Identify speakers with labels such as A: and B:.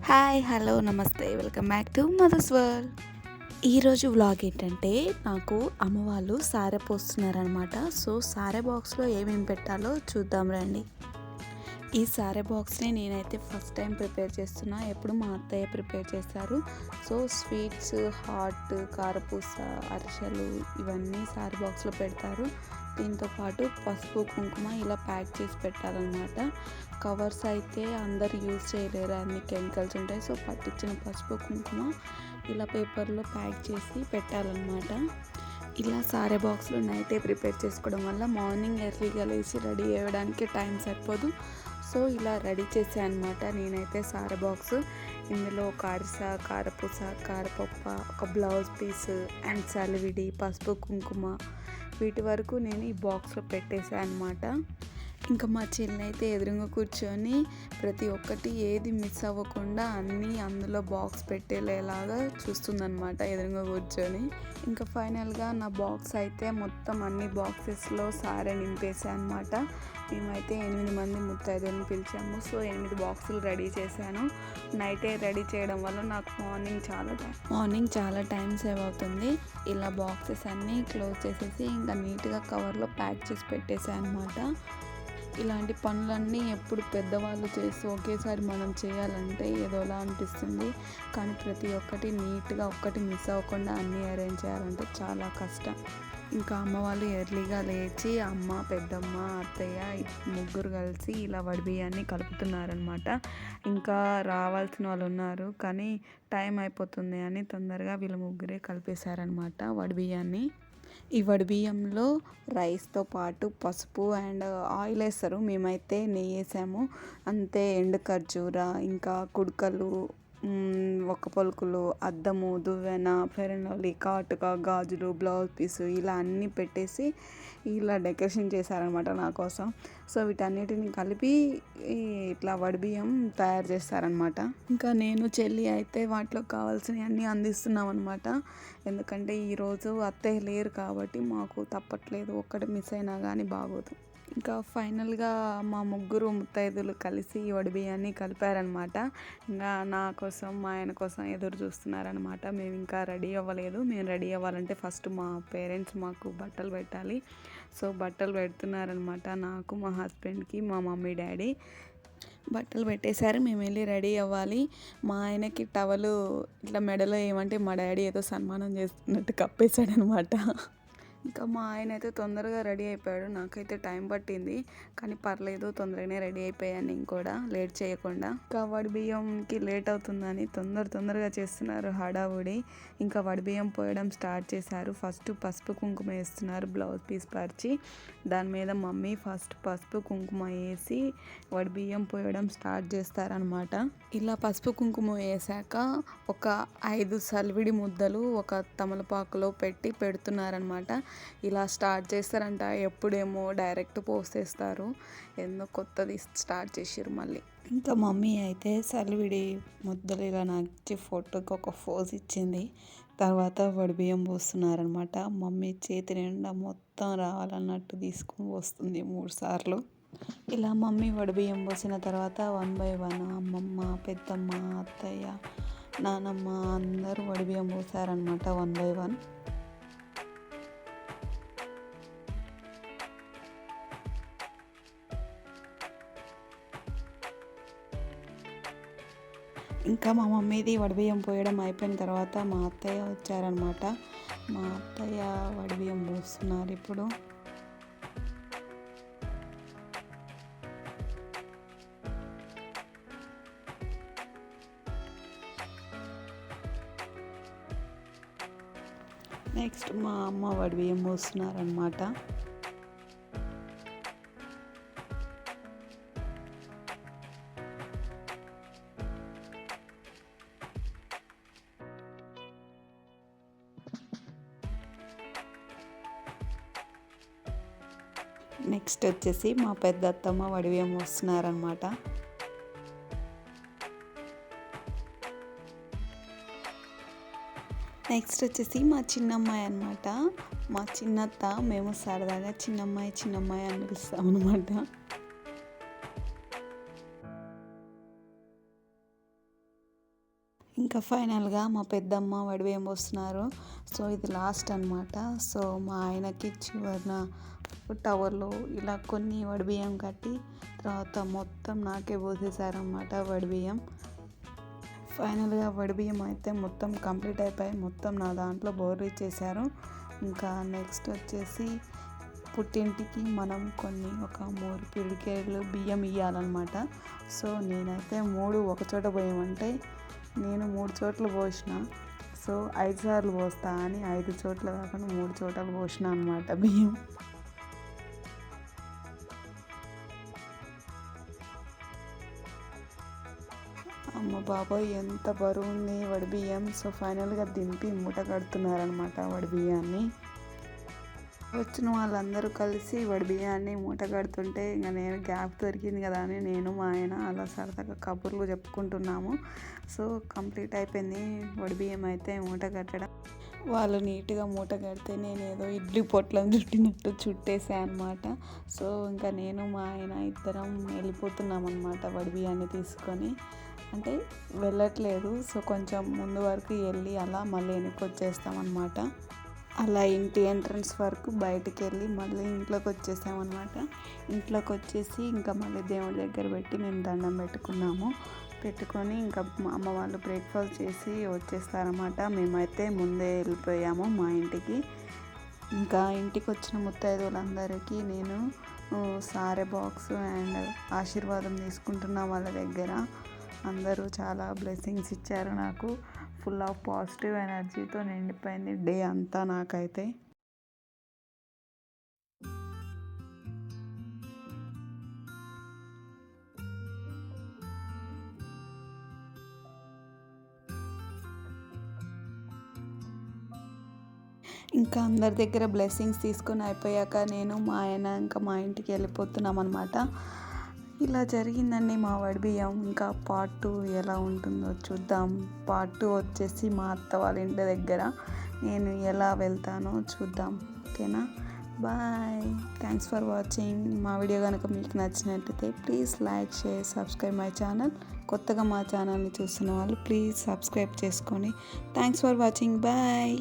A: Hi hello నమస్తే welcome back to mother's world. ఈరోజు vlog ఏంటంటే నాకు అమ్మ వాళ్ళు సారె పోస్తున్నారనమాట. సో సారె బాక్స్లో ఏమేమి పెట్టాలో చూద్దాం రండి. ఈ సారె బాక్స్ని నేనైతే ఫస్ట్ టైం ప్రిపేర్ చేస్తున్నా. ఎప్పుడు మా అత్తయ్య ప్రిపేర్ చేస్తారు. సో స్వీట్స్, హాట్, కారపూస, అరిసెలు ఇవన్నీ సారె బాక్స్లో పెడతారు. దీంతో పాటు పసుపు, కుంకుమ ఇలా ప్యాక్ చేసి పెట్టాలన్నమాట. కవర్స్ అయితే అందరు యూజ్ చేయలేరు, అన్ని కెమికల్స్ ఉంటాయి. సో పట్టించిన పసుపు, కుంకుమ ఇలా పేపర్లో ప్యాక్ చేసి పెట్టాలన్నమాట. ఇలా సారే బాక్స్లో నైటే ప్రిపేర్ చేసుకోవడం వల్ల మార్నింగ్ ఎర్లీగా లేచి రెడీ అవ్వడానికి టైం సరిపోదు. సో ఇలా రెడీ చేసాను అనమాట నేనైతే సారే బాక్స్. ఇందులో ఒక అరిస, కారపూస, కారపప్ప, ఒక బ్లౌజ్ పీస్ అండ్ సలివిడి, పసుపు, కుంకుమ వీటి వరకు నేను ఈ బాక్స్లో పెట్టేసాను అనమాట. ఇంకా మా చెల్లి అయితే ఎదురుగా కూర్చొని ప్రతి ఒక్కటి ఏది మిస్ అవ్వకుండా అన్నీ అందులో బాక్స్ పెట్టేలాగా చూస్తుందన్నమాట ఎదురుగా కూర్చొని. ఇంకా ఫైనల్గా నా బాక్స్ అయితే మొత్తం అన్ని బాక్సెస్లో సారే నింపేసాను అనమాట. మేమైతే 8 మంది ముత్తైదులను పిలిచాము. సో 8 బాక్సులు రెడీ చేశాను. నైటే రెడీ చేయడం వల్ల నాకు మార్నింగ్ చాలా టైం సేవ్ అవుతుంది. ఇలా బాక్సెస్ అన్నీ క్లోజ్ చేసేసి ఇంకా నీట్గా కవర్లో ప్యాక్ చేసి పెట్టేసాను అనమాట. ఇలాంటి పనులన్నీ ఎప్పుడు పెద్దవాళ్ళు చేస్తూ ఒకేసారి మనం చేయాలంటే ఏదోలా అనిపిస్తుంది. కానీ ప్రతి ఒక్కటి నీట్గా ఒక్కటి మిస్ అవ్వకుండా అన్నీ అరేంజ్ చేయాలంటే చాలా కష్టం. ఇంకా అమ్మ వాళ్ళు ఎర్లీగా లేచి అమ్మ, పెద్దమ్మ, అత్తయ్య ముగ్గురు కలిసి ఇలా వడిబియ్యాన్ని కలుపుతున్నారనమాట. ఇంకా రావాల్సిన వాళ్ళు ఉన్నారు కానీ టైం అయిపోతుంది అని తొందరగా వీళ్ళ ముగ్గురే కలిపేశారనమాట వడిబియ్యాన్ని. ఈ వడిబియ్యంలో రైస్తో పాటు పసుపు అండ్ ఆయిల్ వేస్తారు. మేమైతే నెయ్యి వేసాము అంతే. ఎండు ఖర్జూర, ఇంకా కుడుకలు, ఒక్క పలుకులు, అద్దము, దువ్వెన, ఫెయిర్ అండ్ లవ్లీ, కాటుక, గాజులు, బ్లౌజ్ పీసు ఇలా అన్నీ పెట్టేసి ఇలా డెకరేషన్ చేశారనమాట నా కోసం. సో వీటన్నిటిని కలిపి ఇట్లా వడిబియ్యం తయారు చేస్తారనమాట. ఇంకా నేను చెల్లి అయితే వాటిలో కావాల్సినవి అన్నీ అందిస్తున్నాం అనమాట. ఎందుకంటే ఈరోజు అత్తయ్య లేరు కాబట్టి మాకు తప్పట్లేదు, ఒక్కటి మిస్ అయినా కానీ బాగోదు. ఇంకా ఫైనల్గా మా ముగ్గురు ముత్తైదులు కలిసి వడిబియ్యాన్ని కలిపారనమాట. ఇంకా నా కోసం మా ఆయన కోసం ఎదురు చూస్తున్నారనమాట. మేము ఇంకా రెడీ అవ్వలేదు. మేము రెడీ అవ్వాలంటే ఫస్ట్ మా పేరెంట్స్ మాకు బట్టలు పెట్టాలి. సో బట్టలు పెడుతున్నారనమాట నాకు, మా హస్బెండ్కి, మా మమ్మీ డాడీ బట్టలు పెట్టేశారు. మేము వెళ్ళి రెడీ అవ్వాలి. మా ఆయనకి టవలు ఇట్లా మెడలో ఏమంటే మా డాడీ ఏదో సన్మానం చేస్తున్నట్టు కప్పేశాడనమాట. ఇంకా మా ఆయన అయితే తొందరగా రెడీ అయిపోయాడు. నాకైతే టైం పట్టింది కానీ పర్లేదు, తొందరగానే రెడీ అయిపోయాను నేను కూడా లేట్ చేయకుండా. ఇంకా వడిబియ్యంకి లేట్ అవుతుందని తొందరగా చేస్తున్నారు హడావుడి. ఇంకా వడిబియ్యం పోయడం స్టార్ట్ చేశారు. ఫస్ట్ పసుపు కుంకుమ వేస్తున్నారు బ్లౌజ్ పీస్ పరిచి. దాని మీద మమ్మీ ఫస్ట్ పసుపు కుంకుమ వేసి వడిబియ్యం పోయడం స్టార్ట్ చేస్తారనమాట. ఇలా పసుపు కుంకుమ వేసాక ఒక 5 సలివిడి ముద్దలు ఒక తమలపాకులో పెడుతున్నారనమాట. ఇలా స్టార్ట్ చేస్తారంట. ఎప్పుడేమో డైరెక్ట్ పోసేస్తారు, ఎన్నో కొత్తది స్టార్ట్ చేసారు మళ్ళీ. ఇంకా మమ్మీ అయితే సలివిడి ముద్దలు ఇలా నచ్చి ఫోటోకి ఒక ఫోజ్ ఇచ్చింది. తర్వాత వడిబియ్యం పోస్తున్నారనమాట. మమ్మీ చేతి నిండా మొత్తం రావాలన్నట్టు తీసుకొని పోస్తుంది 3 సార్లు. ఇలా మమ్మీ వడిబియ్యం పోసిన తర్వాత 1 by 1 అమ్మమ్మ, పెద్దమ్మ, అత్తయ్య, నానమ్మ అందరూ వడిబియ్యం పోసారనమాట 1 by 1. ఇంకా మా మమ్మీది వడిబియ్యం పోయడం అయిపోయిన తర్వాత మా అత్తయ్య వచ్చారనమాట. మా అత్తయ్య వడిబియ్యం పోస్తున్నారు ఇప్పుడు. నెక్స్ట్ మా అమ్మ వడిబియ్యం పోస్తున్నారనమాట. నెక్స్ట్ వచ్చేసి మా పెద్ద అత్తమ్మ వడిబియ్యం వస్తున్నారనమాట. నెక్స్ట్ వచ్చేసి మా చిన్నమ్మాయి అనమాట. మా చిన్నత్త, మేము సరదాగా చిన్నమ్మాయి అని పిలుస్తాం అనమాట. ఇంకా ఫైనల్గా మా పెద్దమ్మ వడిబియ్యం పోస్తున్నారు. సో ఇది లాస్ట్ అనమాట. సో మా ఆయనకి చివరిన టవర్లో ఇలా కొన్ని వడిబియ్యం కట్టి తర్వాత మొత్తం నాకే పోసేసారనమాట వడిబియ్యం. ఫైనల్గా వడిబియ్యం అయితే మొత్తం కంప్లీట్ అయిపోయి మొత్తం నా దాంట్లో బోర్లిచ్చేసారు. ఇంకా నెక్స్ట్ వచ్చేసి పుట్టింటికి మనం ఒక 3 పిడికెళ్ళు బియ్యం ఇవ్వాలన్నమాట. సో నేనైతే 3 ఒకచోట పోయమంటే నేను 3 చోట్ల పోసిన. సో 5 సార్లు పోస్తా అని 5 చోట్ల కాకుండా 3 చోట్ల పోసిన అనమాట బియ్యం. అమ్మ బాబోయ్ ఎంత బరువు ఉంది వడిబియ్యం. సో ఫైనల్గా దింపి మూట కడుతున్నారనమాట వడిబియ్యాన్ని. వచ్చిన వాళ్ళందరూ కలిసి వడిబియ్యాన్ని మూట కడుతుంటే ఇంకా నేను గ్యాప్ దొరికింది కదా అని నేను మా ఆయన అలా సరదాగా కబుర్లు చెప్పుకుంటున్నాము. సో కంప్లీట్ అయిపోయింది వడిబియ్యం అయితే మూట కట్టడం. వాళ్ళు నీట్గా మూట కడితే నేను ఏదో ఇడ్లీ పొట్లం చుట్టినట్టు చుట్టేసాను అనమాట. సో ఇంకా నేను మా ఆయన ఇద్దరం వెళ్ళిపోతున్నాం అనమాట వడిబియ్యాన్ని తీసుకొని. అంటే వెళ్ళట్లేదు, సో కొంచెం ముందు వరకు వెళ్ళి అలా మళ్ళీ వెనక్కి వచ్చేస్తామన్నమాట. అలా ఇంటి ఎంట్రన్స్ వరకు బయటికి వెళ్ళి మళ్ళీ ఇంట్లోకి వచ్చేసామన్నమాట. ఇంట్లోకి వచ్చేసి ఇంకా మళ్ళీ దేవుడి దగ్గర పెట్టి మేము దండం పెట్టుకొని ఇంకా మా అమ్మ వాళ్ళు బ్రేక్ఫాస్ట్ చేసి వచ్చేస్తారన్నమాట. మేమైతే ముందే వెళ్ళిపోయాము మా ఇంటికి. ఇంకా ఇంటికి వచ్చిన ముత్తైదువులందరికీ నేను సారే బాక్స్ అండ్ ఆశీర్వాదం తీసుకుంటున్నా వాళ్ళ దగ్గర. అందరూ చాలా బ్లెస్సింగ్స్ ఇచ్చారు నాకు. ఫుల్ ఆఫ్ పాజిటివ్ ఎనర్జీతో నిండిపోయింది డే అంతా నాకైతే. ఇంకా అందరి దగ్గర బ్లెస్సింగ్స్ తీసుకొని అయిపోయాక నేను మా ఆయన ఇంకా మా ఇంటికి వెళ్ళిపోతున్నాం అనమాట. ఇలా జరిగిందండి మా వడిబియ్యం. ఇంకా పార్ట్ 2 ఎలా ఉంటుందో చూద్దాం. పార్ట్ 2 వచ్చేసి మా అత్త వాళ్ళ ఇంటి దగ్గర నేను ఎలా వెళ్తానో చూద్దాం. ఓకేనా, బాయ్. Thanks for watching. మా వీడియో కనుక మీకు నచ్చినట్లయితే please like, share, subscribe my channel. కొత్తగా మా ఛానల్ని చూస్తున్న వాళ్ళు ప్లీజ్ సబ్స్క్రైబ్ చేసుకోండి. Thanks for watching. బాయ్.